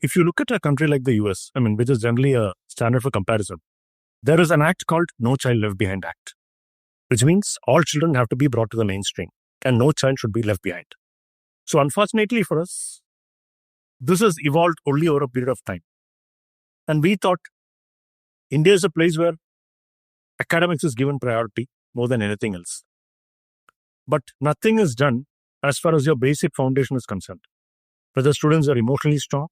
if you look at a country like the US, which is generally a standard for comparison, there is an act called No Child Left Behind Act, which means all children have to be brought to the mainstream and no child should be left behind. So unfortunately for us, this has evolved only over a period of time. And we thought India is a place where academics is given priority more than anything else. But nothing is done as far as your basic foundation is concerned. Whether students are emotionally strong,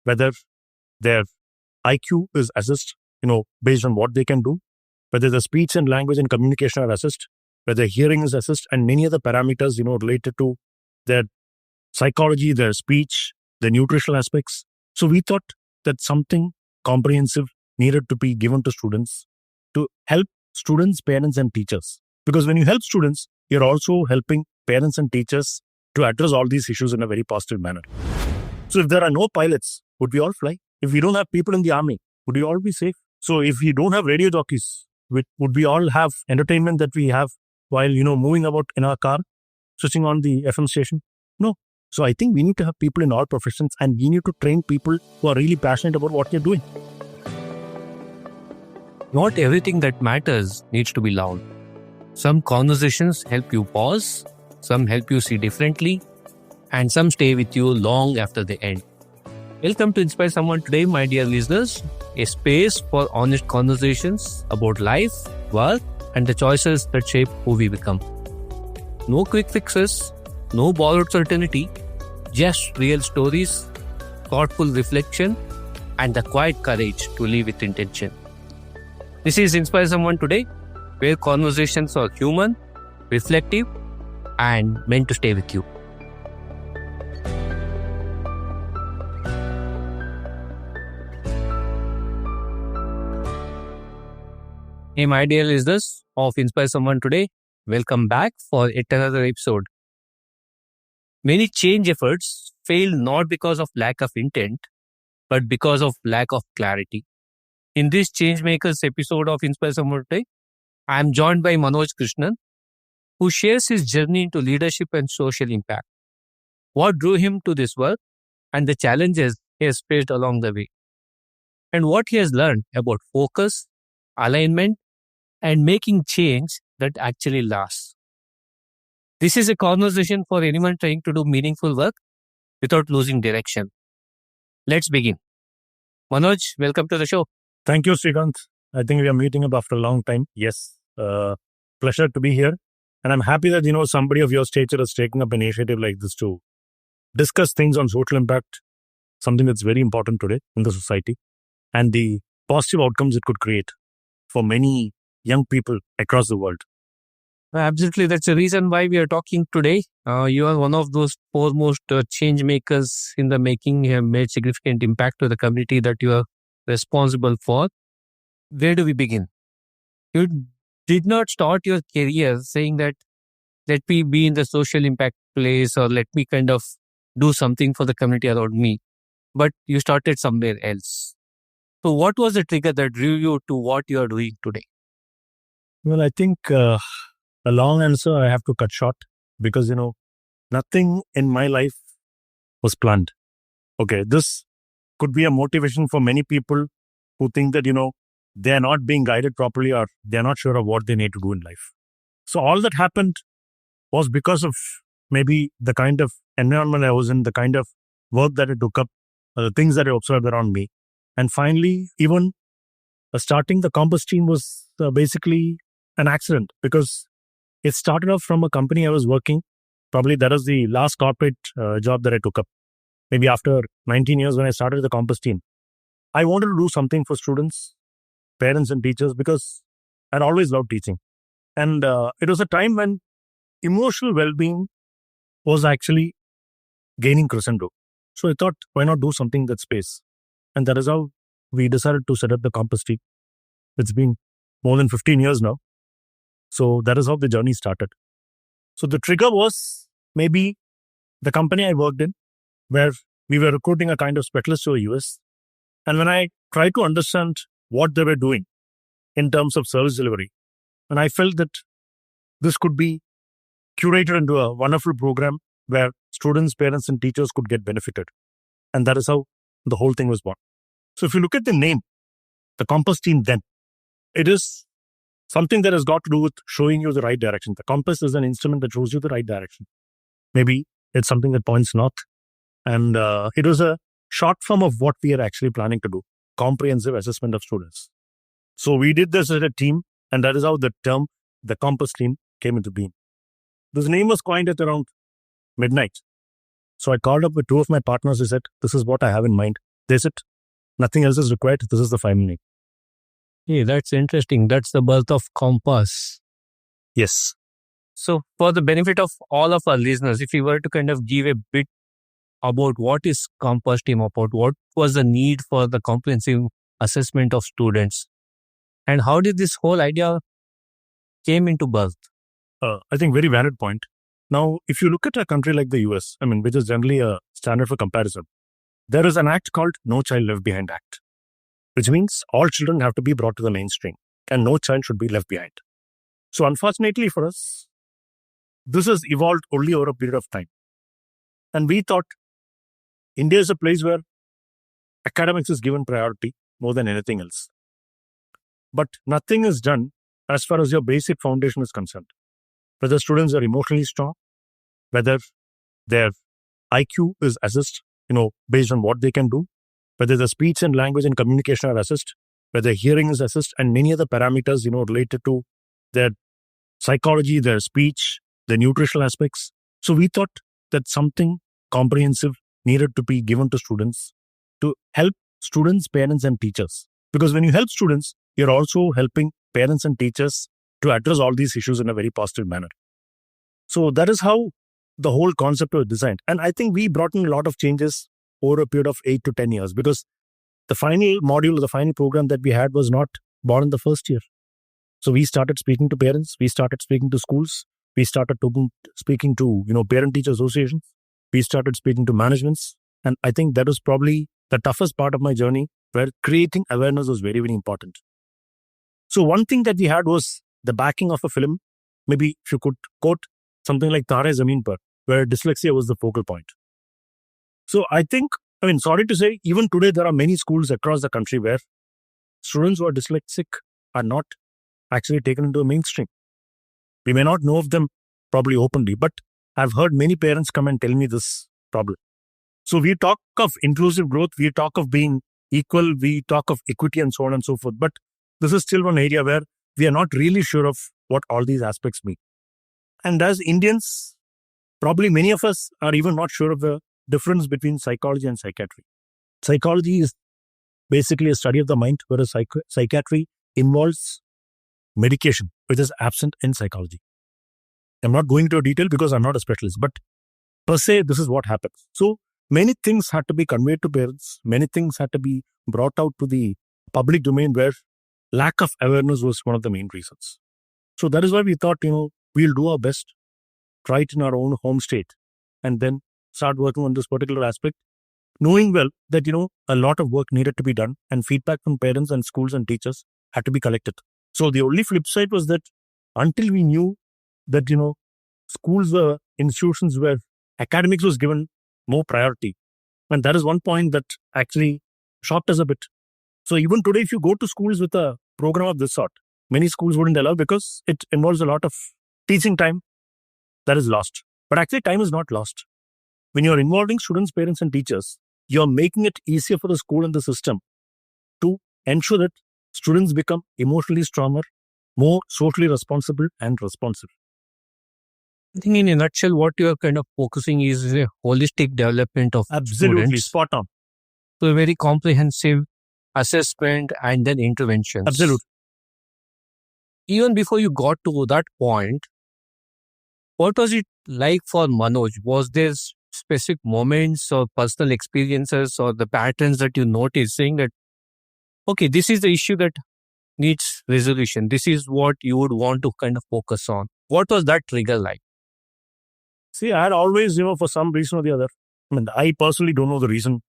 whether their IQ is assessed, based on what they can do, whether the speech and language and communication are assessed, whether hearing is assessed, and many other parameters, related to their psychology, their speech, the nutritional aspects. So we thought that something comprehensive needed to be given to students to help students, parents, and teachers. Because when you help students, you're also helping parents and teachers to address all these issues in a very positive manner. So if there are no pilots, would we all fly? If we don't have people in the army, would we all be safe? So if we don't have radio jockeys, would we all have entertainment that we have while, moving about in our car, switching on the FM station? No. So I think we need to have people in all professions and we need to train people who are really passionate about what they're doing. Not everything that matters needs to be loud. Some conversations help you pause, some help you see differently, and some stay with you long after they end. Welcome to Inspire Someone today, my dear listeners, a space for honest conversations about life, work, and the choices that shape who we become. No quick fixes, no borrowed certainty, just real stories, thoughtful reflection, and the quiet courage to live with intention. This is Inspire Someone Today, where conversations are human, reflective, and meant to stay with you. Hey, my dear listeners of Inspire Someone Today, welcome back for yet another episode. Many change efforts fail not because of lack of intent, but because of lack of clarity. In this Changemakers episode of Inspire Someone Today, I am joined by Manoj Krishnan, who shares his journey into leadership and social impact, what drew him to this work, and the challenges he has faced along the way, and what he has learned about focus, alignment, and making change that actually lasts. This is a conversation for anyone trying to do meaningful work without losing direction. Let's begin. Manoj, welcome to the show. Thank you, Srikanth. I think we are meeting up after a long time. Yes, pleasure to be here. And I'm happy that, somebody of your stature is taking up an initiative like this to discuss things on social impact, something that's very important today in the society, and the positive outcomes it could create for many young people across the world. Absolutely. That's the reason why we are talking today. You are one of those foremost change makers in the making. You have made significant impact to the community that you are responsible for. Where do we begin? You did not start your career saying that let me be in the social impact place or let me kind of do something for the community around me, but you started somewhere else. So what was the trigger that drew you to what you are doing today? Well, I think a long answer I have to cut short because, nothing in my life was planned. Okay, this could be a motivation for many people who think that, they're not being guided properly or they're not sure of what they need to do in life. So all that happened was because of maybe the kind of environment I was in, the kind of work that I took up, the things that I observed around me. And finally, even starting the Compass team was basically an accident because it started off from a company I was working. Probably that was the last corporate job that I took up. Maybe after 19 years when I started the Compass team, I wanted to do something for students, parents and teachers because I'd always loved teaching. And it was a time when emotional well-being was actually gaining crescendo. So I thought, why not do something in that space? And that is how we decided to set up the Compass team. It's been more than 15 years now. So that is how the journey started. So the trigger was maybe the company I worked in, where we were recruiting a kind of specialist to the US. And when I tried to understand what they were doing in terms of service delivery, and I felt that this could be curated into a wonderful program where students, parents, and teachers could get benefited. And that is how the whole thing was born. So if you look at the name, the compass team, then it is something that has got to do with showing you the right direction. The compass is an instrument that shows you the right direction. Maybe it's something that points north. And it was a short form of what we are actually planning to do, comprehensive assessment of students. So we did this as a team, and that is how the term, the compass team, came into being. This name was coined at around midnight. So I called up with two of my partners. I said, this is what I have in mind. They said, nothing else is required. This is the final name. Hey, that's interesting. That's the birth of Compass. Yes. So for the benefit of all of our listeners, if you were to kind of give a bit about what is Compass team about, what was the need for the comprehensive assessment of students, and how did this whole idea came into birth? I think very valid point. Now, if you look at a country like the US, which is generally a standard for comparison, there is an act called No Child Left Behind Act, which means all children have to be brought to the mainstream and no child should be left behind. So unfortunately for us, this has evolved only over a period of time. And we thought India is a place where academics is given priority more than anything else. But nothing is done as far as your basic foundation is concerned. Whether students are emotionally strong, whether their IQ is assessed, based on what they can do, whether the speech and language and communication are assessed, whether hearing is assessed, and many other parameters, related to their psychology, their speech, the nutritional aspects. So we thought that something comprehensive needed to be given to students to help students, parents, and teachers. Because when you help students, you're also helping parents and teachers to address all these issues in a very positive manner. So that is how the whole concept was designed. And I think we brought in a lot of changes over a period of 8 to 10 years, because the final module, the final program that we had was not born in the first year. So we started speaking to parents, we started speaking to schools, we started speaking to, parent-teacher associations, we started speaking to managements. And I think that was probably the toughest part of my journey, where creating awareness was very, very important. So one thing that we had was the backing of a film. Maybe if you could quote something like Tare Zameen Par, where dyslexia was the focal point. So I think, sorry to say, even today there are many schools across the country where students who are dyslexic are not actually taken into the mainstream. We may not know of them probably openly, but I've heard many parents come and tell me this problem. So we talk of inclusive growth, we talk of being equal, we talk of equity and so on and so forth. But this is still one area where we are not really sure of what all these aspects mean. And as Indians, probably many of us are even not sure of the difference between psychology and psychiatry. Psychology is basically a study of the mind, whereas psychiatry involves medication, which is absent in psychology. I'm not going into detail because I'm not a specialist, but per se, this is what happens. So many things had to be conveyed to parents. Many things had to be brought out to the public domain, where lack of awareness was one of the main reasons. So that is why we thought, we'll do our best, try it in our own home state, and then start working on this particular aspect, knowing well that, a lot of work needed to be done and feedback from parents and schools and teachers had to be collected. So the only flip side was that until we knew that, schools were institutions where academics was given more priority. And that is one point that actually shocked us a bit. So even today, if you go to schools with a program of this sort, many schools wouldn't allow, because it involves a lot of teaching time that is lost. But actually, time is not lost. When you're involving students, parents, and teachers, you're making it easier for the school and the system to ensure that students become emotionally stronger, more socially responsible and responsive. I think in a nutshell, what you are kind of focusing is a holistic development of Absolutely, students. spot on. So a very comprehensive assessment and then interventions. Absolutely. Even before you got to that point, what was it like for Manoj? Was there specific moments or personal experiences or the patterns that you noticed saying that, okay, this is the issue that needs resolution. This is what you would want to kind of focus on. What was that trigger like? See, I had always, for some reason or the other, I personally don't know the reason,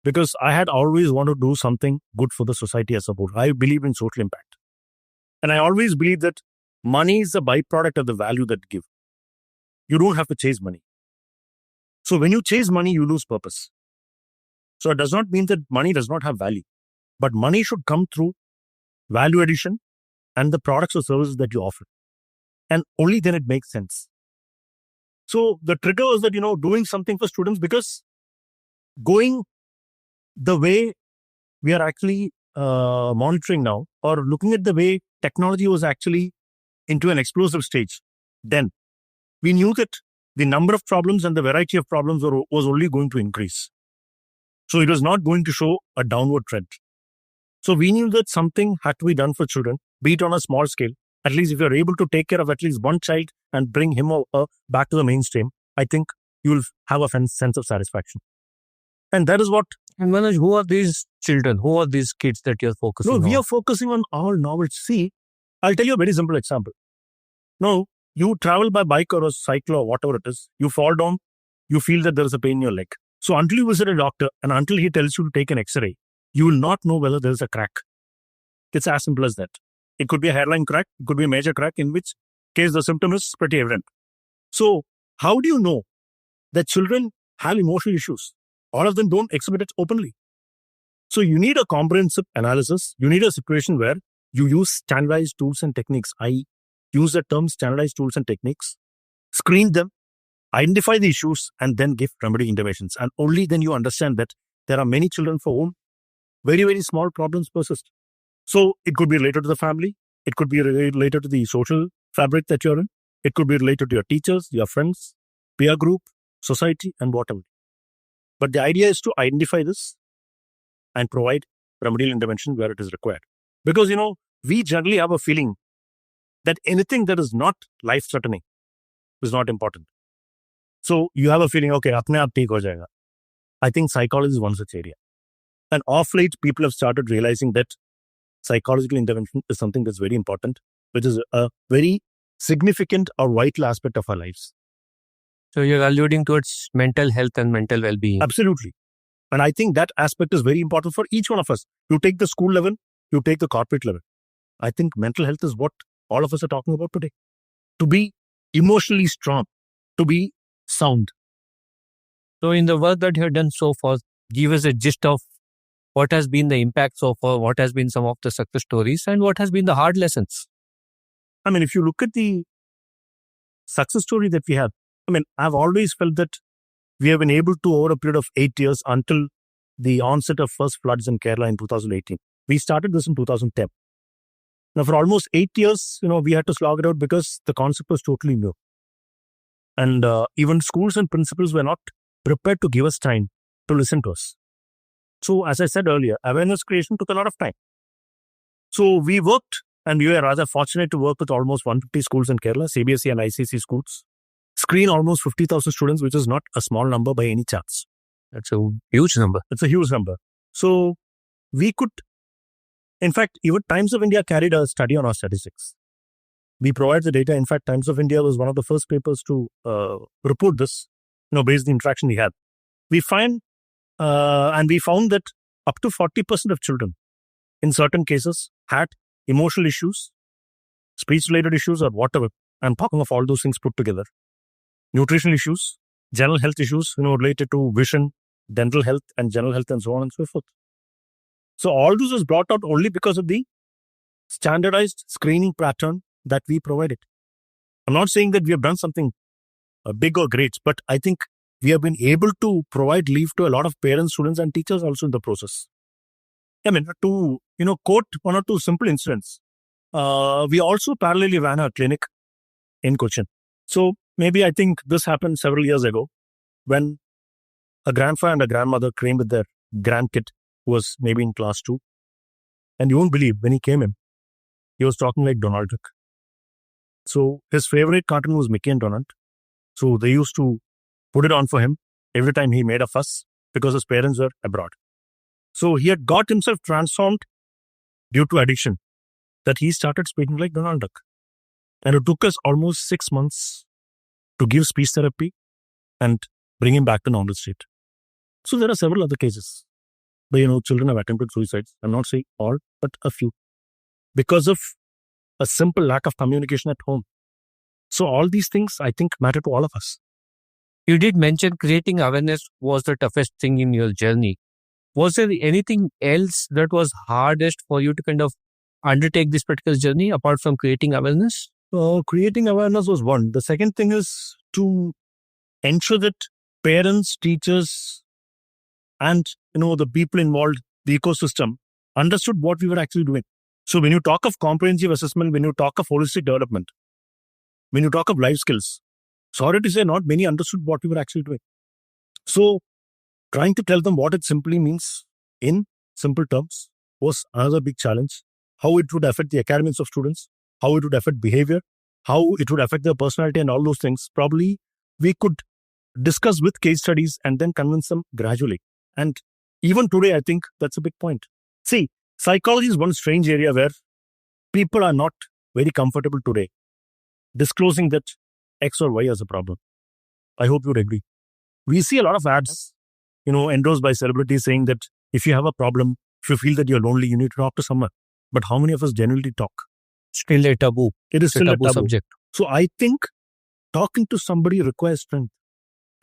because I had always wanted to do something good for the society as a whole. I believe in social impact. And I always believe that money is a byproduct of the value that you give. You don't have to chase money. So when you chase money, you lose purpose. So it does not mean that money does not have value, but money should come through value addition and the products or services that you offer. And only then it makes sense. So the trigger was that, doing something for students, because going the way we are actually monitoring now, or looking at the way technology was actually into an explosive stage, then we knew that the number of problems and the variety of problems was only going to increase. So it was not going to show a downward trend. So we knew that something had to be done for children, be it on a small scale. At least if you're able to take care of at least one child and bring him or her back to the mainstream, I think you'll have a sense of satisfaction. And that is what... And Manoj, who are these children? Who are these kids that you're focusing on? No, we are focusing on all novels. See, I'll tell you a very simple example. No, you travel by bike or a cycle or whatever it is, you fall down, you feel that there is a pain in your leg. So until you visit a doctor and until he tells you to take an X-ray, you will not know whether there is a crack. It's as simple as that. It could be a hairline crack, it could be a major crack, in which case the symptom is pretty evident. So how do you know that children have emotional issues? All of them don't exhibit it openly. So you need a comprehensive analysis. You need a situation where you use standardized tools and techniques. I use the term standardized tools and techniques, screen them, identify the issues, and then give remedy interventions. And only then you understand that there are many children for whom very, very small problems persist. So it could be related to the family. It could be related to the social fabric that you're in. It could be related to your teachers, your friends, peer group, society, and whatever. But the idea is to identify this and provide remedial intervention where it is required. Because, we generally have a feeling that anything that is not life-threatening is not important. So you have a feeling, okay, apne aap theek ho jayega. I think psychology is one such area. And off late, people have started realizing that psychological intervention is something that's very important, which is a very significant or vital aspect of our lives. So you're alluding towards mental health and mental well-being. Absolutely. And I think that aspect is very important for each one of us. You take the school level, you take the corporate level. I think mental health is what all of us are talking about today. To be emotionally strong, to be sound. So in the work that you have done so far, give us a gist of what has been the impact so far, what has been some of the success stories, and what has been the hard lessons. I mean, if you look at the success story that we have, I've always felt that we have been able to, over a period of 8 years, until the onset of first floods in Kerala in 2018. We started this in 2010. Now, for almost 8 years, we had to slog it out because the concept was totally new. And even schools and principals were not prepared to give us time to listen to us. So, as I said earlier, awareness creation took a lot of time. So, we worked, and we were rather fortunate to work with almost 150 schools in Kerala, CBSE and ICSE schools. Screen almost 50,000 students, which is not a small number by any chance. That's a huge number. It's a huge number. So we could, in fact, even Times of India carried a study on our statistics. We provide the data. In fact, Times of India was one of the first papers to report this, based on the interaction we had. We found that up to 40% of children, in certain cases, had emotional issues, speech-related issues, or whatever. I'm talking of all those things put together. Nutritional issues, general health issues, related to vision, dental health, and general health, and so on and so forth. So all this was brought out only because of the standardized screening pattern that we provided. I'm not saying that we have done something big or great, but I think we have been able to provide leave to a lot of parents, students, and teachers also in the process. To quote one or two simple incidents, we also parallelly ran a clinic in Cochin. So maybe I think this happened several years ago when a grandfather and a grandmother came with their grandkid who was maybe in class 2. And you won't believe, when he came in, he was talking like Donald Duck. So his favorite cartoon was Mickey and Donald. So they used to put it on for him every time he made a fuss because his parents were abroad. So he had got himself transformed due to addiction that he started speaking like Donald Duck. And it took us almost 6 months to give speech therapy and bring him back to normal state. So there are several other cases where, children have attempted suicides. I'm not saying all, but a few. Because of a simple lack of communication at home. So all these things, I think, matter to all of us. You did mention creating awareness was the toughest thing in your journey. Was there anything else that was hardest for you to kind of undertake this particular journey apart from creating awareness? Creating awareness was one. The second thing is to ensure that parents, teachers, and the people involved, the ecosystem, understood what we were actually doing. So when you talk of comprehensive assessment, when you talk of holistic development, when you talk of life skills, sorry to say, not many understood what we were actually doing. So trying to tell them what it simply means in simple terms was another big challenge. How it would affect the academics of students, how it would affect behavior, how it would affect their personality and all those things. Probably we could discuss with case studies and then convince them gradually. And even today, I think that's a big point. See, psychology is one strange area where people are not very comfortable today disclosing that X or Y is a problem. I hope you would agree. We see a lot of ads, endorsed by celebrities saying that if you have a problem, if you feel that you're lonely, you need to talk to someone. But how many of us genuinely talk? Still a taboo. It is still a taboo subject. So I think talking to somebody requires strength.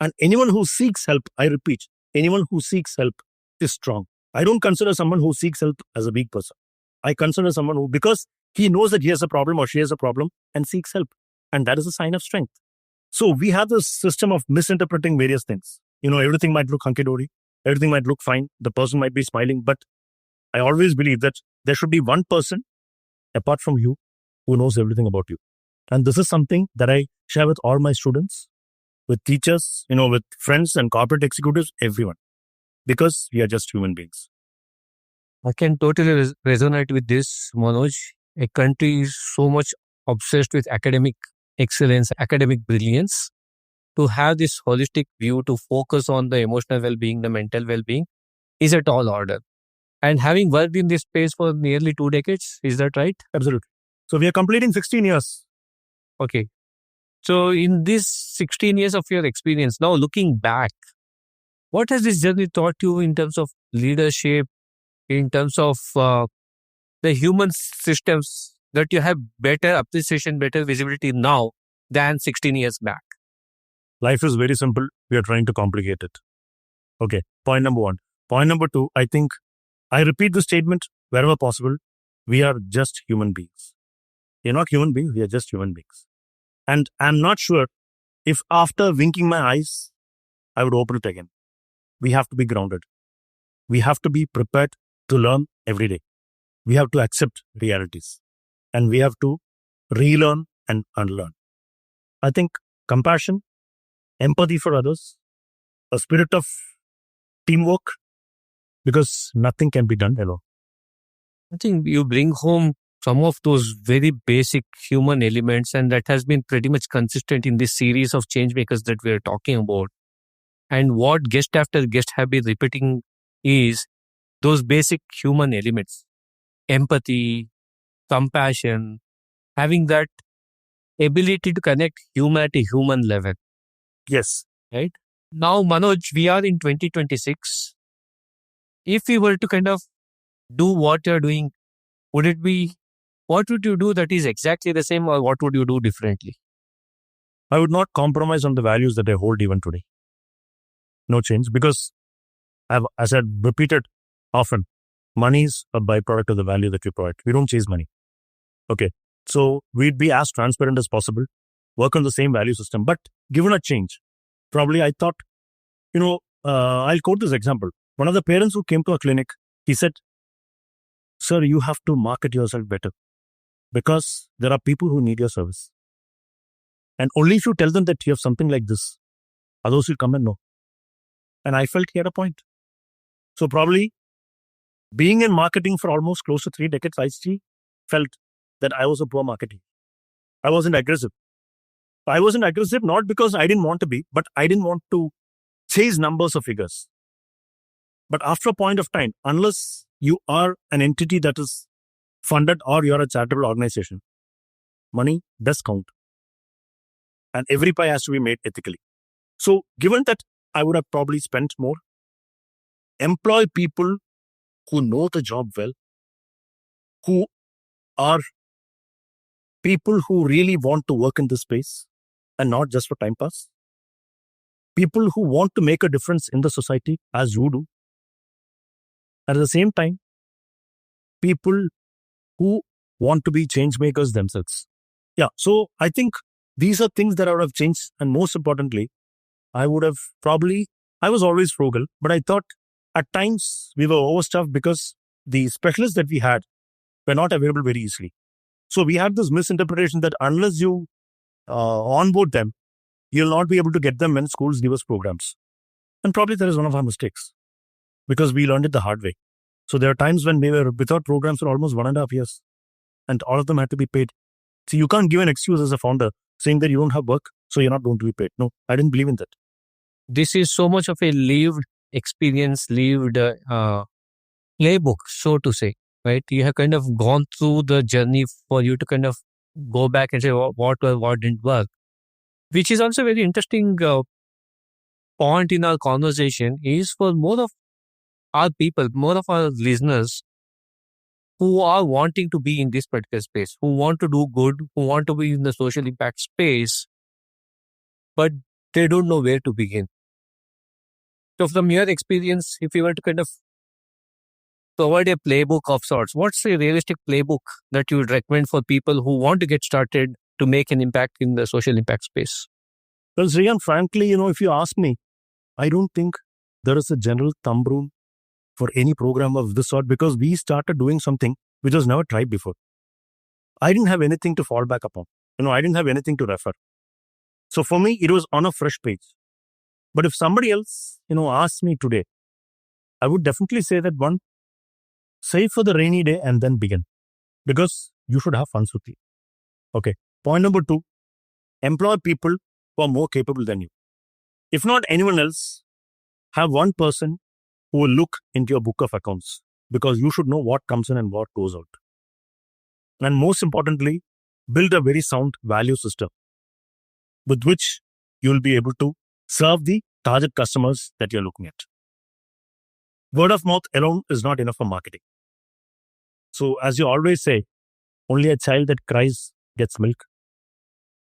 And anyone who seeks help, I repeat, anyone who seeks help is strong. I don't consider someone who seeks help as a weak person. I consider someone who, because he knows that he has a problem or she has a problem and seeks help. And that is a sign of strength. So we have this system of misinterpreting various things. Everything might look hunky-dory. Everything might look fine. The person might be smiling. But I always believe that there should be one person apart from you who knows everything about you. And this is something that I share with all my students, with teachers, with friends and corporate executives, everyone. Because we are just human beings. I can totally resonate with this, Manoj. A country is so much obsessed with academic excellence, academic brilliance. To have this holistic view, to focus on the emotional well-being, the mental well-being, is a tall order. And having worked in this space for nearly 2 decades, is that right? Absolutely. So we are completing 16 years. Okay. So in this 16 years of your experience, now looking back, what has this journey taught you in terms of leadership, in terms of the human systems, that you have better appreciation, better visibility now than 16 years back? Life is very simple. We are trying to complicate it. Okay, point number one. Point number two, I think I repeat the statement wherever possible. We are just human beings. We are not human beings. We are just human beings. And I'm not sure if after winking my eyes, I would open it again. We have to be grounded. We have to be prepared to learn every day. We have to accept realities. And we have to relearn and unlearn. I think compassion, empathy for others, a spirit of teamwork, because nothing can be done alone. I think you bring home some of those very basic human elements, and that has been pretty much consistent in this series of change makers that we are talking about. And what guest after guest have been repeating is those basic human elements: empathy, compassion, having that ability to connect human at a human level. Yes. Right? Now, Manoj, we are in 2026. If we were to kind of do what you're doing, would it be, what would you do that is exactly the same, or what would you do differently? I would not compromise on the values that I hold even today. No change, because as I've repeated often, money is a byproduct of the value that we provide. We don't chase money. Okay. So we'd be as transparent as possible, work on the same value system. But given a change, probably I thought, I'll quote this example. One of the parents who came to a clinic, he said, "Sir, you have to market yourself better because there are people who need your service. And only if you tell them that you have something like this, others will come and know." And I felt he had a point. So probably being in marketing for almost close to 3 decades, I felt that I was a poor marketer. I wasn't aggressive. I wasn't aggressive not because I didn't want to be, but I didn't want to chase numbers or figures. But after a point of time, unless you are an entity that is funded or you're a charitable organization, money does count. And every pie has to be made ethically. So given that I would have probably spent more, employ people who know the job well, who are people who really want to work in this space and not just for time pass. People who want to make a difference in the society as you do. At the same time, people who want to be change makers themselves. Yeah. So I think these are things that I would have changed. And most importantly, I would have probably, I was always frugal, but I thought at times we were overstuffed because the specialists that we had were not available very easily. So we had this misinterpretation that unless you onboard them, you'll not be able to get them when schools give us programs. And probably that is one of our mistakes because we learned it the hard way. So there are times when we were without programs for almost 1.5 years and all of them had to be paid. So you can't give an excuse as a founder saying that you don't have work, so you're not going to be paid. No, I didn't believe in that. This is so much of a lived experience, lived playbook, so to say, right? You have kind of gone through the journey for you to kind of go back and say what worked, what didn't work, which is also very interesting point in our conversation is for more of our people, more of our listeners who are wanting to be in this particular space, who want to do good, who want to be in the social impact space, but they don't know where to begin. So from your experience, if you were to kind of provide a playbook of sorts, what's a realistic playbook that you would recommend for people who want to get started to make an impact in the social impact space? Well, Sriyan, frankly, if you ask me, I don't think there is a general thumb rule for any program of this sort because we started doing something which was never tried before. I didn't have anything to fall back upon. I didn't have anything to refer. So for me, it was on a fresh page. But if somebody else, asked me today, I would definitely say that one, save for the rainy day and then begin because you should have fun with it. Okay. Point number 2, employ people who are more capable than you. If not anyone else, have one person who will look into your book of accounts because you should know what comes in and what goes out. And most importantly, build a very sound value system with which you will be able to serve the target customers that you're looking at. Word of mouth alone is not enough for marketing. So as you always say, only a child that cries gets milk.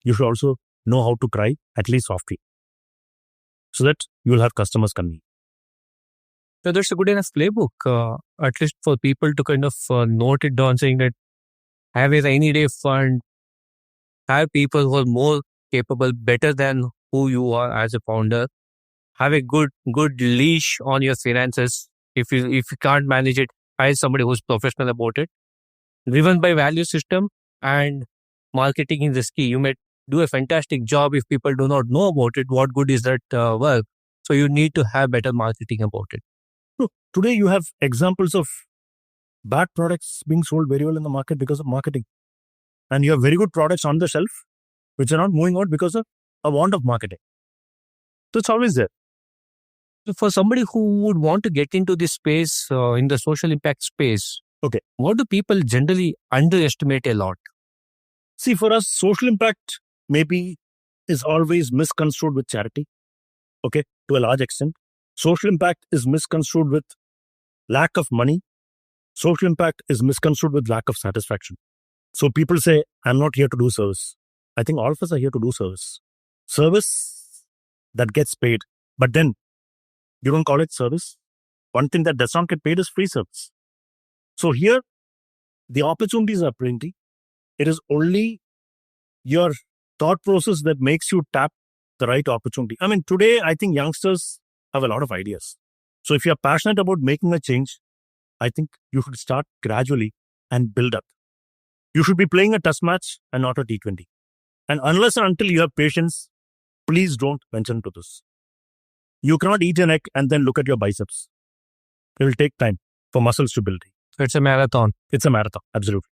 You should also know how to cry, at least softly, so that you will have customers coming. So that's a good enough playbook, at least for people to kind of note it down, saying that have a rainy day fund, have people who are more capable, better than who you are as a founder, have a good leash on your finances. If you can't manage it, hire somebody who's professional about it. Driven by value system and marketing is the key. You may do a fantastic job if people do not know about it. What good is that work? So you need to have better marketing about it. Today you have examples of bad products being sold very well in the market because of marketing. And you have very good products on the shelf which are not moving out because of a want of marketing. So it's always there. So for somebody who would want to get into this space, in the social impact space, okay, what do people generally underestimate a lot? See, for us, social impact maybe is always misconstrued with charity, okay, to a large extent. Social impact is misconstrued with lack of money. Social impact is misconstrued with lack of satisfaction. So people say, I'm not here to do service. I think all of us are here to do service. Service that gets paid, but then you don't call it service. One thing that does not get paid is free service. So here, the opportunities are plenty. It is only your thought process that makes you tap the right opportunity. I mean, today, I think youngsters have a lot of ideas. So if you're passionate about making a change, I think you should start gradually and build up. You should be playing a test match and not a T20. And unless and until you have patience, please don't venture into this. You cannot eat an egg and then look at your biceps. It will take time for muscles to build. It's a marathon. It's a marathon, absolutely.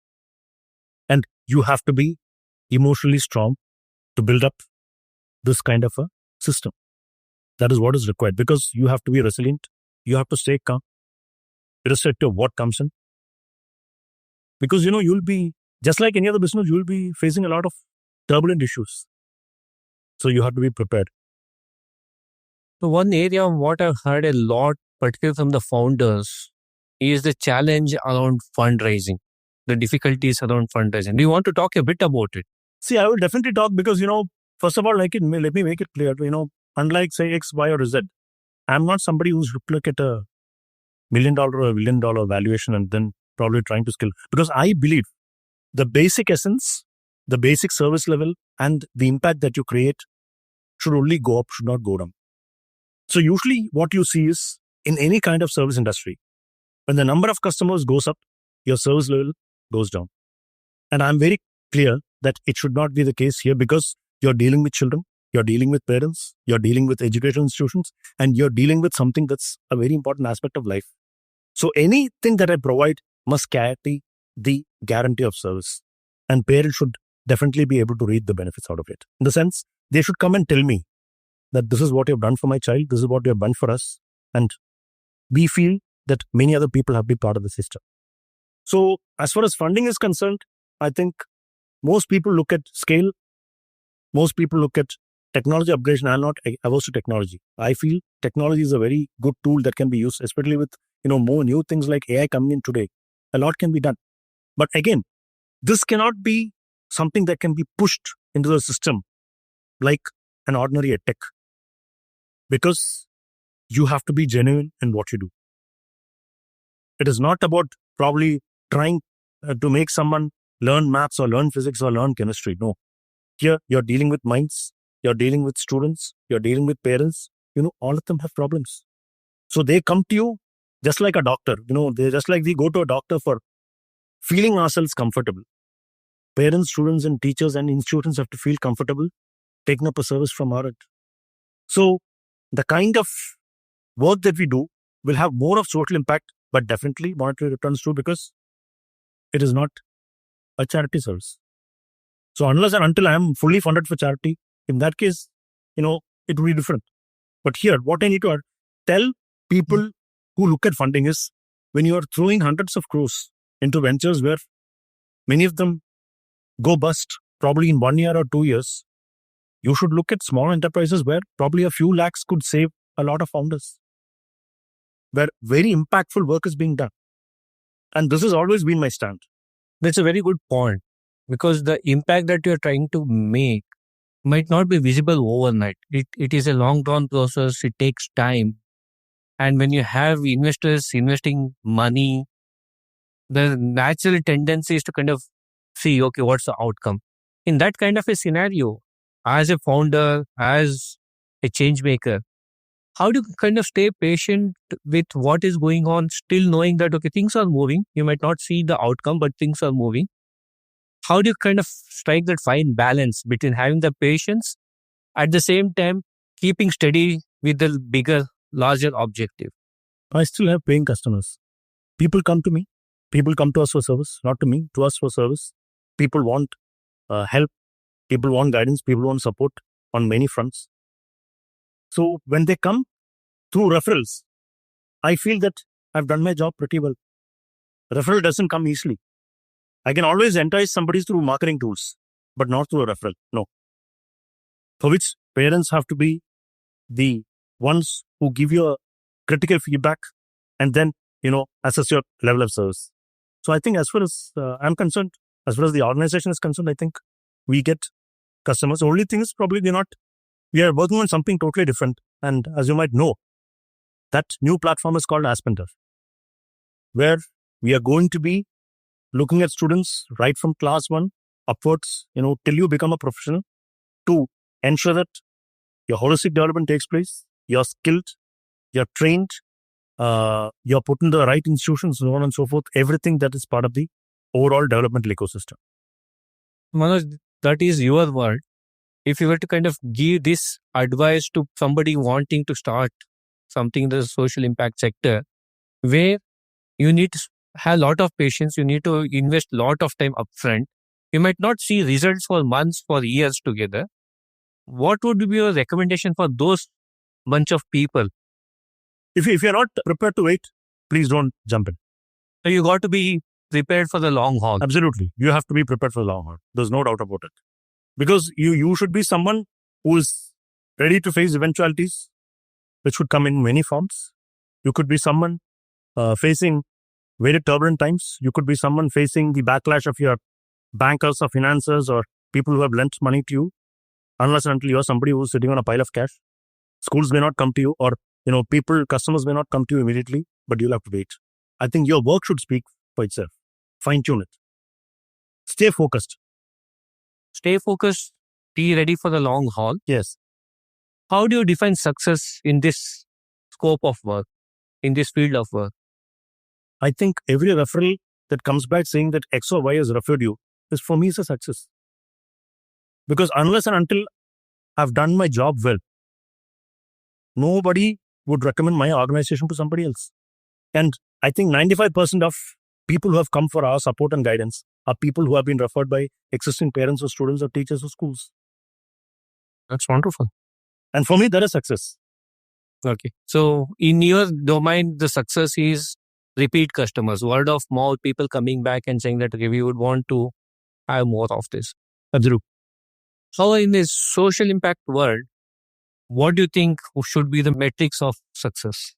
And you have to be emotionally strong to build up this kind of a system. That is what is required because you have to be resilient. You have to stay calm, irrespective of what comes in. Because, you'll be, just like any other business, you'll be facing a lot of turbulent issues. So you have to be prepared. So one area of what I've heard a lot, particularly from the founders, is the challenge around fundraising, the difficulties around fundraising. Do you want to talk a bit about it? See, I will definitely talk because, first of all, let me make it clear, unlike say X, Y or Z, I'm not somebody who's looked at a $1 million or $1 billion valuation and then probably trying to scale. Because I believe the basic essence, the basic service level, and the impact that you create should only go up, should not go down. So usually what you see is in any kind of service industry, when the number of customers goes up, your service level goes down. And I'm very clear that it should not be the case here, because you're dealing with children, you're dealing with parents, you're dealing with educational institutions, and you're dealing with something that's a very important aspect of life. So anything that I provide must carry the guarantee of service. And parents should definitely be able to reap the benefits out of it. In the sense, they should come and tell me that this is what you've done for my child, this is what you have done for us. And we feel that many other people have been part of the system. So as far as funding is concerned, I think most people look at scale. Most people look at technology upgradation. I'm not averse to technology. I feel technology is a very good tool that can be used, especially with more new things like AI coming in today. A lot can be done. But again, this cannot be something that can be pushed into the system like an ordinary tech, because you have to be genuine in what you do. It is not about probably trying to make someone learn maths or learn physics or learn chemistry. No. Here, you're dealing with minds, you're dealing with students, you're dealing with parents. All of them have problems. So they come to you just like a doctor. They're just like we go to a doctor for feeling ourselves comfortable. Parents, students, and teachers and institutions have to feel comfortable taking up a service from our end. So the kind of work that we do will have more of social impact, but definitely monetary returns too, because it is not a charity service. So unless and until I am fully funded for charity, in that case, it will be different. But here, what I need to tell people who look at funding is, when you are throwing hundreds of crores into ventures where many of them go bust probably in 1 year or 2 years, you should look at small enterprises where probably a few lakhs could save a lot of founders, where very impactful work is being done. And this has always been my stand. That's a very good point, because the impact that you're trying to make might not be visible overnight. It is a long drawn process. It takes time. And when you have investors investing money, the natural tendency is to kind of see, okay, what's the outcome? In that kind of a scenario, as a founder, as a change maker, how do you kind of stay patient with what is going on, still knowing that, okay, things are moving. You might not see the outcome, but things are moving. How do you kind of strike that fine balance between having the patience, at the same time, keeping steady with the bigger, larger objective? I still have paying customers. People come to me. People come to us for service, not to me, to us for service. People want help. People want guidance. People want support on many fronts. So when they come through referrals, I feel that I've done my job pretty well. Referral doesn't come easily. I can always entice somebody through marketing tools, but not through a referral. No. For which parents have to be the ones who give you a critical feedback and then, assess your level of service. So I think as far as I'm concerned, as far as the organization is concerned, I think we get customers. The only thing is probably we are working on something totally different. And as you might know, that new platform is called Aspenter, where we are going to be looking at students right from class 1 upwards, till you become a professional, to ensure that your holistic development takes place, you're skilled, you're trained, you're put in the right institutions, so on and so forth, everything that is part of the overall developmental ecosystem. Manoj, that is your word. If you were to kind of give this advice to somebody wanting to start something in the social impact sector, where you need to have a lot of patience, you need to invest a lot of time upfront, you might not see results for months, for years together, what would be your recommendation for those bunch of people? If you're not prepared to wait, please don't jump in. So you got to be prepared for the long haul. Absolutely. You have to be prepared for the long haul. There's no doubt about it. Because you should be someone who is ready to face eventualities, which would come in many forms. You could be someone facing very turbulent times. You could be someone facing the backlash of your bankers or financiers or people who have lent money to you, unless and until you're somebody who's sitting on a pile of cash. Schools may not come to you, or customers may not come to you immediately. but you'll have to wait. I think your work should speak for itself. Fine tune it. Stay focused. Stay focused, be ready for the long haul. Yes. How do you define success in this scope of work, in this field of work? I think every referral that comes back saying that X or Y has referred you is for me is a success. Because unless and until I've done my job well, nobody would recommend my organization to somebody else. And I think 95% of people who have come for our support and guidance are people who have been referred by existing parents or students or teachers or schools. That's wonderful. And for me, that is success. Okay. So in your domain, the success is repeat customers, word of mouth, people coming back and saying that okay, we would want to have more of this. Absolutely. So in this social impact world, what do you think should be the metrics of success?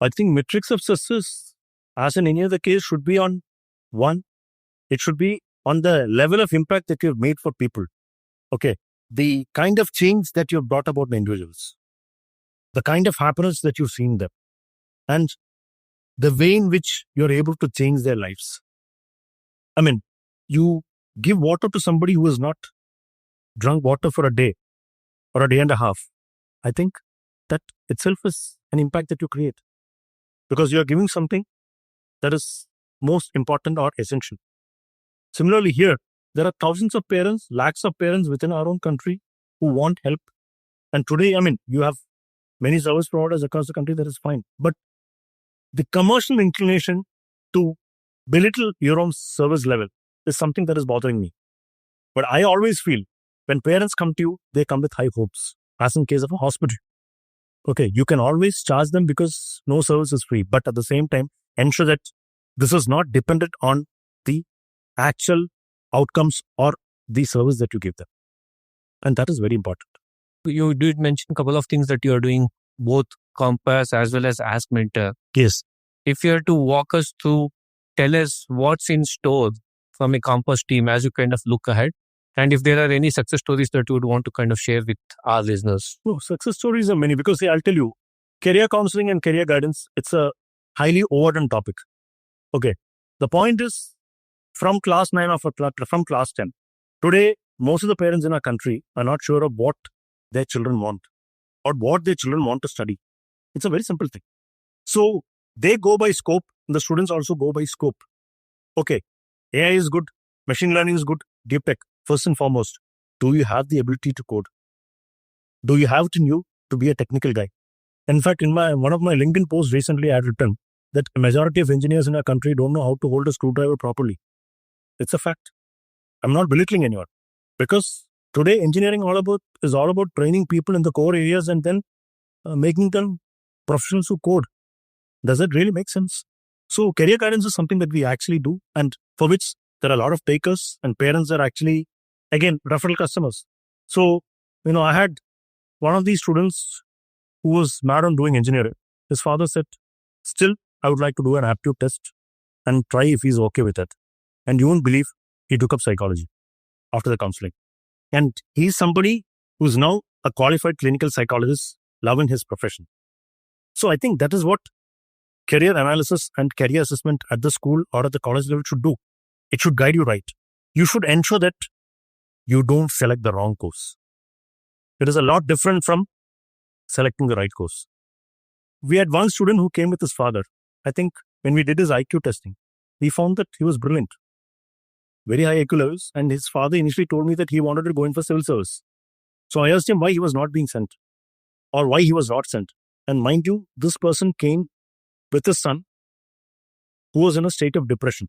I think metrics of success, as in any other case, should be on one. It should be on the level of impact that you've made for people. Okay. The kind of change that you've brought about in individuals, the kind of happiness that you've seen them, and the way in which you're able to change their lives. I mean, you give water to somebody who has not drunk water for a day or a day and a half. I think that itself is an impact that you create because you're giving something that is most important or essential. Similarly, here, there are thousands of parents, lakhs of parents within our own country who want help. And today, I mean, you have many service providers across the country, that is fine. But the commercial inclination to belittle your own service level is something that is bothering me. But I always feel when parents come to you, they come with high hopes, as in case of a hospital. Okay, you can always charge them because no service is free. But at the same time, ensure that this is not dependent on the actual outcomes or the service that you give them. And that is very important. You did mention a couple of things that you are doing, both Compass as well as Ask Mentor. Yes. If you are to walk us through, tell us what's in store from a Compass team as you kind of look ahead. And if there are any success stories that you would want to kind of share with our listeners. No, success stories are many because I'll tell you, career counseling and career guidance, it's a highly overdone topic. Okay. The point is, from class 9 or from class 10, today, most of the parents in our country are not sure of what their children want or what their children want to study. It's a very simple thing. So they go by scope. The students also go by scope. Okay, AI is good. Machine learning is good. Deep tech. First and foremost, do you have the ability to code? Do you have it in you to be a technical guy? In fact, in one of my LinkedIn posts recently, I had written that a majority of engineers in our country don't know how to hold a screwdriver properly. It's a fact. I'm not belittling anyone because today engineering is all about training people in the core areas and then making them professionals who code. Does that really make sense? So career guidance is something that we actually do and for which there are a lot of takers and parents are actually, again, referral customers. So, I had one of these students who was mad on doing engineering. His father said, still, I would like to do an aptitude test and try if he's okay with it. And you won't believe he took up psychology after the counseling. And he's somebody who's now a qualified clinical psychologist loving his profession. So I think that is what career analysis and career assessment at the school or at the college level should do. It should guide you right. You should ensure that you don't select the wrong course. It is a lot different from selecting the right course. We had one student who came with his father. I think when we did his IQ testing, we found that he was brilliant. Very high IQ levels. And his father initially told me that he wanted to go in for civil service. So I asked him why he was not being sent or why he was not sent. And mind you, this person came with his son who was in a state of depression,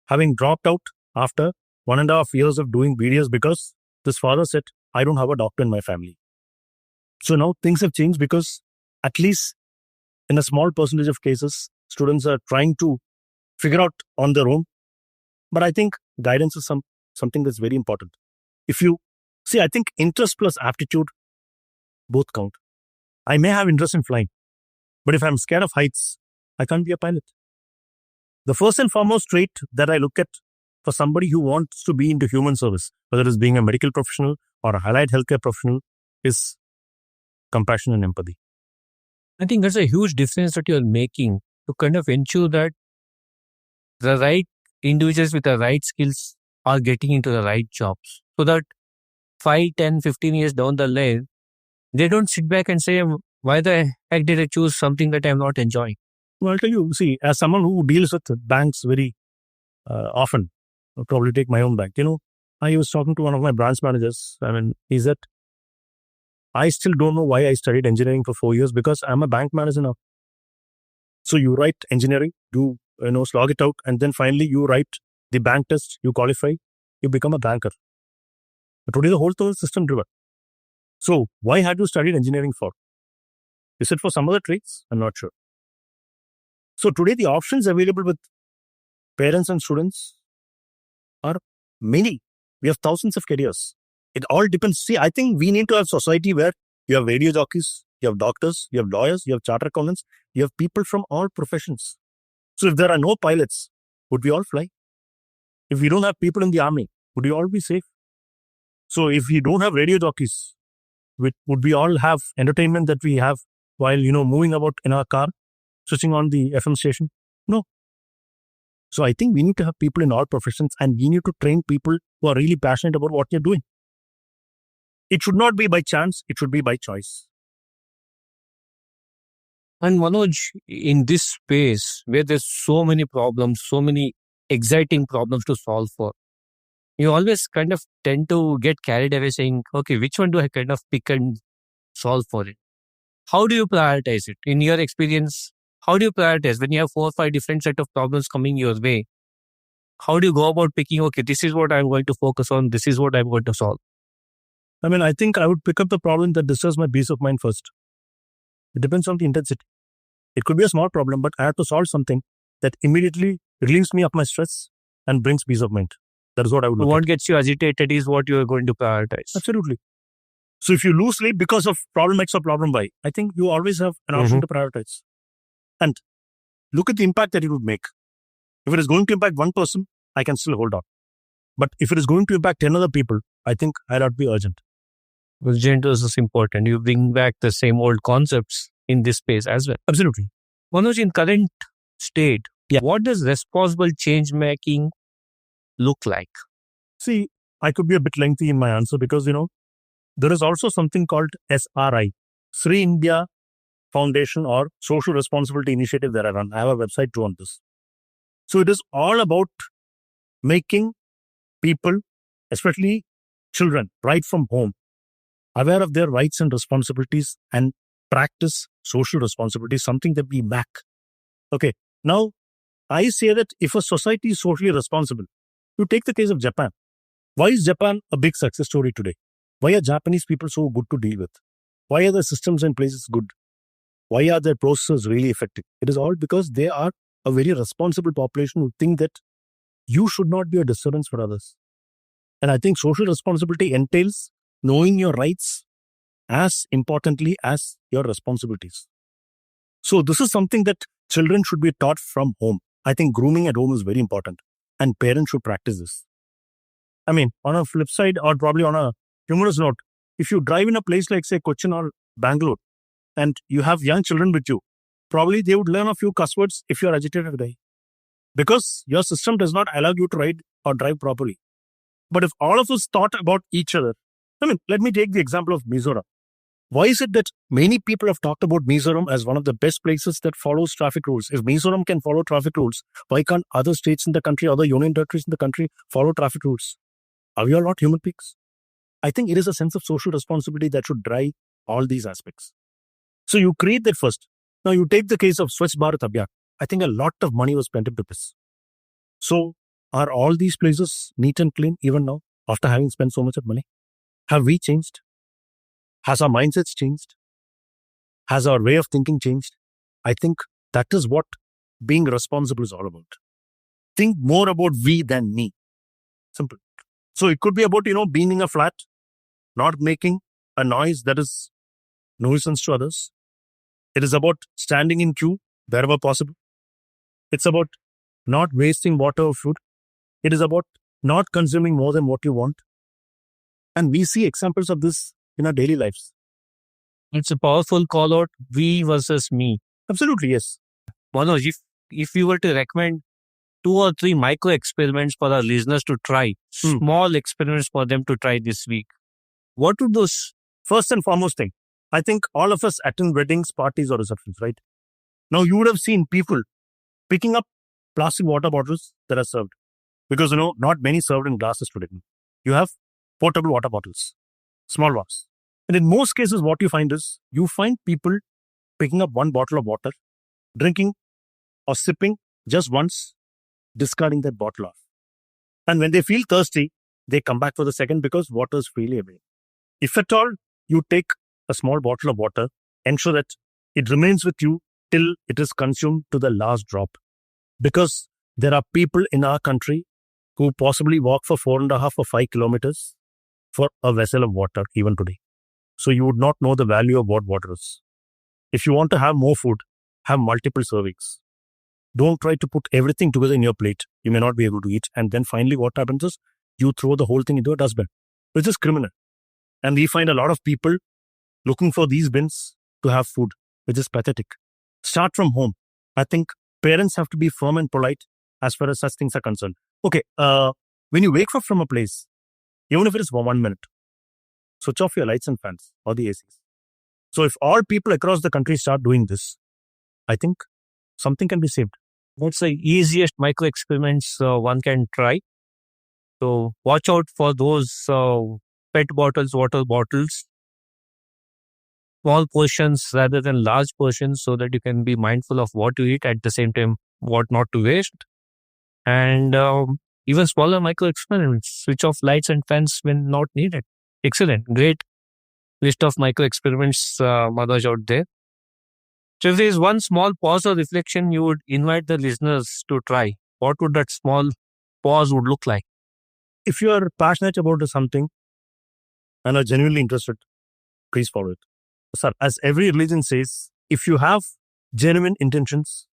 having dropped out after 1.5 years of doing BDS because this father said, I don't have a doctor in my family. So now things have changed because at least in a small percentage of cases, students are trying to figure out on their own. But I think guidance is something that's very important. If you see, I think interest plus aptitude both count. I may have interest in flying, but if I'm scared of heights, I can't be a pilot. The first and foremost trait that I look at for somebody who wants to be into human service, whether it's being a medical professional or a allied healthcare professional, is compassion and empathy. I think that's a huge difference that you're making to kind of ensure that the right individuals with the right skills are getting into the right jobs so that 5, 10, 15 years down the line, they don't sit back and say, why the heck did I choose something that I'm not enjoying? Well, I'll tell you, see, as someone who deals with banks very often, I'll probably take my own bank. I was talking to one of my branch managers. He said, I still don't know why I studied engineering for 4 years because I'm a bank manager now. So you write engineering, you slog it out, and then finally you write the bank test, you qualify, you become a banker. But today the whole thing is system driven. So why had you studied engineering for? Is it for some other trades? I'm not sure. So today the options available with parents and students are many. We have thousands of careers. It all depends. See, I think we need to have society where you have radio jockeys, you have doctors, you have lawyers, you have chartered accountants, you have people from all professions. So if there are no pilots, would we all fly? If we don't have people in the army, would we all be safe? So if we don't have radio jockeys, would we all have entertainment that we have while, moving about in our car, switching on the FM station? No. So I think we need to have people in all professions and we need to train people who are really passionate about what they're doing. It should not be by chance, it should be by choice. And Manoj, in this space where there's so many problems, so many exciting problems to solve for, you always kind of tend to get carried away saying, okay, which one do I kind of pick and solve for it? How do you prioritize it? In your experience, how do you prioritize when you have 4 or 5 different set of problems coming your way? How do you go about picking, okay, this is what I'm going to focus on, this is what I'm going to solve? I think I would pick up the problem that disturbs my peace of mind first. It depends on the intensity. It could be a small problem, but I have to solve something that immediately relieves me of my stress and brings peace of mind. That is what I would look What at. gets you agitated is what you are going to prioritize. Absolutely. So if you lose sleep because of problem X or problem Y, I think you always have an option to prioritize. And look at the impact that it would make. If it is going to impact one person, I can still hold on. But if it is going to impact 10 other people, I think I'd have to be urgent. Urgent is important. You bring back the same old concepts in this space as well. Absolutely. Manoj, in current state, what does responsible change making look like? See, I could be a bit lengthy in my answer because, there is also something called SRI, Sri India Foundation or Social Responsibility Initiative that I run. I have a website too on this. So it is all about making people, especially children, right from home, aware of their rights and responsibilities and practice social responsibility, something that we back. Okay, now I say that if a society is socially responsible, you take the case of Japan. Why is Japan a big success story today? Why are Japanese people so good to deal with? Why are the systems and places good? Why are their processes really effective? It is all because they are a very responsible population who think that you should not be a disturbance for others. And I think social responsibility entails knowing your rights as importantly as your responsibilities. So this is something that children should be taught from home. I think grooming at home is very important and parents should practice this. On a flip side or probably on a humorous note, if you drive in a place like say Cochin or Bangalore and you have young children with you, probably they would learn a few cuss words if you are agitated today because your system does not allow you to ride or drive properly. But if all of us thought about each other, let me take the example of Mizoram. Why is it that many people have talked about Mizoram as one of the best places that follows traffic rules? If Mizoram can follow traffic rules, why can't other states in the country, other union territories in the country follow traffic rules? Are we all not human beings? I think it is a sense of social responsibility that should drive all these aspects. So you create that first. Now you take the case of Swachh Bharat Abhiyan. I think a lot of money was spent into this. So are all these places neat and clean even now after having spent so much of money? Have we changed? Has our mindsets changed? Has our way of thinking changed? I think that is what being responsible is all about. Think more about we than me. Simple. So it could be about, being in a flat, not making a noise that is nuisance to others. It is about standing in queue wherever possible. It's about not wasting water or food. It is about not consuming more than what you want. And we see examples of this in our daily lives. It's a powerful call out, we versus me. Absolutely, yes. Manoj, if you were to recommend 2 or 3 micro experiments for our listeners to try, small experiments for them to try this week, what would those? First and foremost thing, I think all of us attend weddings, parties, or receptions, right? Now, you would have seen people picking up plastic water bottles that are served. Because, not many served in glasses today. You have portable water bottles, small ones. And in most cases, what you find is, you find people picking up one bottle of water, drinking or sipping just once, discarding that bottle off. And when they feel thirsty, they come back for the second because water is freely available. If at all you take a small bottle of water, ensure that it remains with you till it is consumed to the last drop. Because there are people in our country who possibly walk for 4.5 or 5 kilometers for a vessel of water even today. So you would not know the value of what water is. If you want to have more food, have multiple servings. Don't try to put everything together in your plate. You may not be able to eat. And then finally what happens is you throw the whole thing into a dustbin, which is criminal. And we find a lot of people looking for these bins to have food, which is pathetic. Start from home. I think parents have to be firm and polite as far as such things are concerned. Okay, when you wake up from a place, even if it is for 1 minute, switch off your lights and fans or the ACs. So if all people across the country start doing this, I think something can be saved. What's the easiest micro experiments one can try? So watch out for those PET bottles, water bottles, small portions rather than large portions, so that you can be mindful of what to eat, at the same time what not to waste. And even smaller micro experiments, switch off lights and fans when not needed. Excellent, great list of micro experiments, Manoj, out there. So if there is one small pause or reflection you would invite the listeners to try, what would that small pause would look like? If you are passionate about something and are genuinely interested, please follow it. Sir, as every religion says, if you have genuine intentions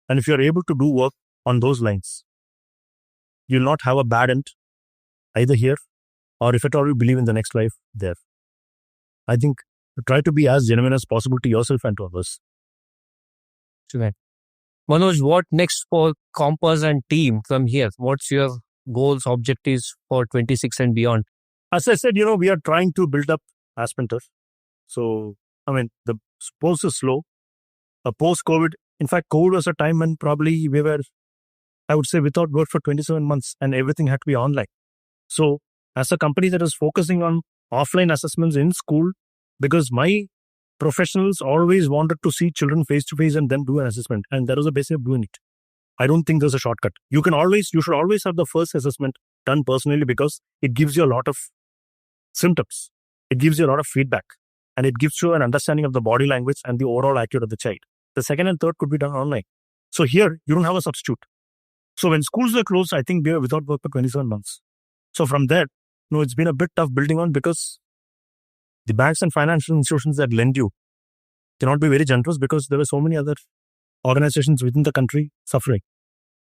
and if you are able to do work on those lines, you'll not have a bad end either here or if at all you believe in the next life there. I think try to be as genuine as possible to yourself and to others. Manoj, what next for Compass and team from here? What's your goals, objectives for 26 and beyond? As I said, we are trying to build up Aspinter. So, the post is slow. Post-COVID, in fact, COVID was a time when probably we were, I would say, without work for 27 months and everything had to be online. So, as a company that is focusing on offline assessments in school, because my professionals always wanted to see children face to face and then do an assessment. And that was the basic of doing it. I don't think there's a shortcut. You should always have the first assessment done personally because it gives you a lot of symptoms. It gives you a lot of feedback. And it gives you an understanding of the body language and the overall attitude of the child. The second and third could be done online. So here, you don't have a substitute. So when schools were closed, I think we were without work for 27 months. So from there, it's been a bit tough building on because the banks and financial institutions that lend you cannot be very generous because there were so many other organizations within the country suffering.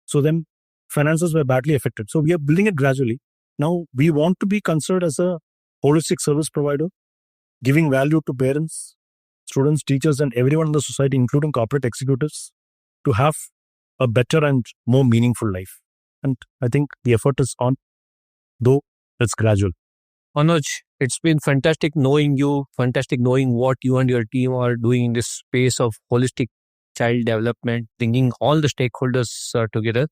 So then finances were badly affected. So we are building it gradually. Now we want to be considered as a holistic service provider, giving value to parents, students, teachers, and everyone in the society, including corporate executives, to have a better and more meaningful life. And I think the effort is on, though it's gradual. Manoj, it's been fantastic knowing you, fantastic knowing what you and your team are doing in this space of holistic child development, bringing all the stakeholders together.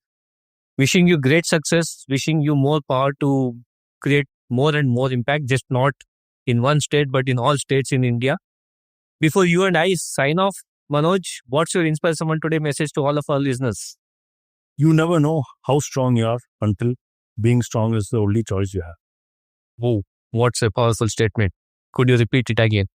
Wishing you great success, wishing you more power to create more and more impact, just not in one state, but in all states in India. Before you and I sign off, Manoj, what's your Inspire Someone Today message to all of our listeners? You never know how strong you are until being strong is the only choice you have. Oh, what's a powerful statement. Could you repeat it again?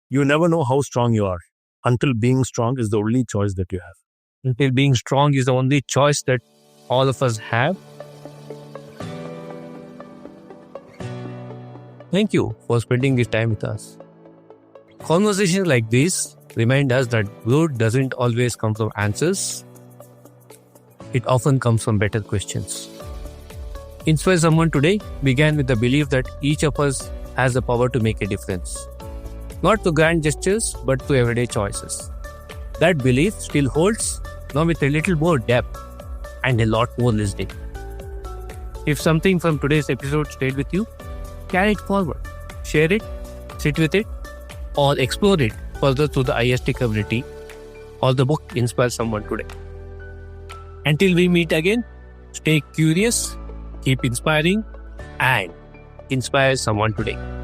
You never know how strong you are until being strong is the only choice that you have. Until being strong is the only choice that all of us have. Thank you for spending this time with us. Conversations like this remind us that growth doesn't always come from answers. It often comes from better questions. Inspire Someone Today began with the belief that each of us has the power to make a difference. Not to grand gestures, but to everyday choices. That belief still holds, now with a little more depth and a lot more listening. If something from today's episode stayed with you, carry it forward, share it, sit with it, or explore it further through the IST community or the book Inspire Someone Today. Until we meet again, stay curious, keep inspiring, and inspire someone today.